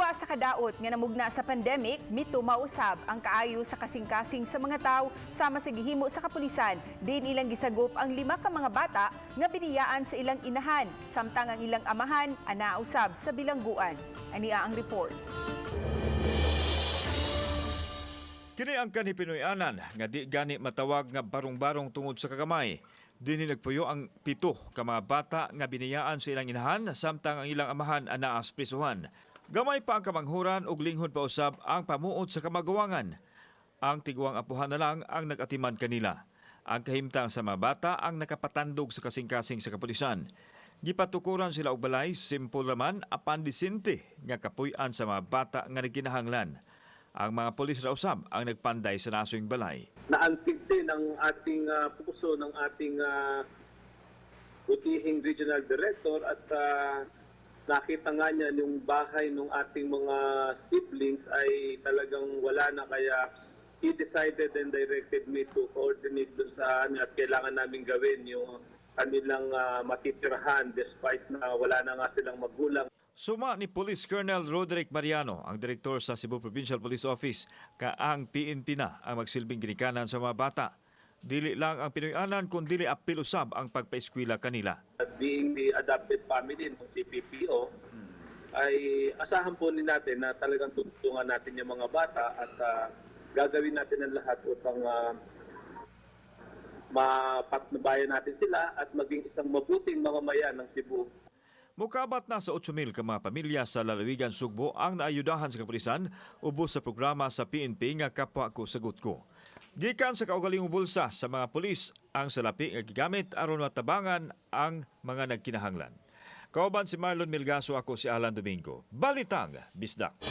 Duwa sa kadaot nga namugna sa pandemic, mito mausab ang kaayo sa kasing-kasing sa mga tawo sama sa gihimo sa kapulisan. Din ilang gisagop ang 5 ka mga bata nga biniyaan sa ilang inahan, samtang ang ilang amahan anausab sa bilangguan. Ania ang report. Kini ang kanhipinoy-anan nga di gani matawag nga barong-barong tungod sa kagamay. Dinhi nagpuyo ang 7 ka mga bata nga biniyaan sa ilang inahan samtang ang ilang amahan anaas prisuhan. Gamay pa ang kamanghuran ug linghod pa usab ang pamuot sa kamagawangan. Ang tiguang apuhan na lang ang nag-atiman kanila. Ang kahimtang sa mga bata ang nakapatandog sa kasing-kasing sa kapulisan. Gipatukuran sila og balay, simple raman apan disente nga kapuy-an sa mga bata nga nagkinahanglan. Ang mga pulis ra usab ang nagpanday sa nasuyng balay. Naantig din ang ating puso ng ating butihing regional director at nakita nga niya yung bahay ng ating mga siblings ay talagang wala na, kaya he decided and directed me to coordinate dun sa at kailangan namin gawin yung kanilang matitirahan despite na wala na nga silang magulang. Suma ni Police Colonel Roderick Mariano, ang direktor sa Cebu Provincial Police Office, kaang PNP na ang magsilbing ginikanan sa mga bata. Dili lang ang Pinoy-anan kundi apil usab ang pagpaeskwela kanila. Being the adopted family ng CPPO, ay asahan po natin na talagang tutulungan natin yung mga bata at gagawin natin ang lahat upang mapatnubayan natin sila at maging isang mabuting mamamayan ng Cebu. Mukabat na sa 8,000 ka mga pamilya sa lalawigan Sugbo ang naayudahan sa kapulisan ubos sa programa sa PNP nga Kapwa Ko Sagot Ko. Gikan sa kaugalingong bulsa sa mga pulis ang salapi nga gigamit aron matabangan ang mga nagkinahanglan. Kauban si Marlon Milgaso, ako si Alan Domingo. Balitang Bisdak.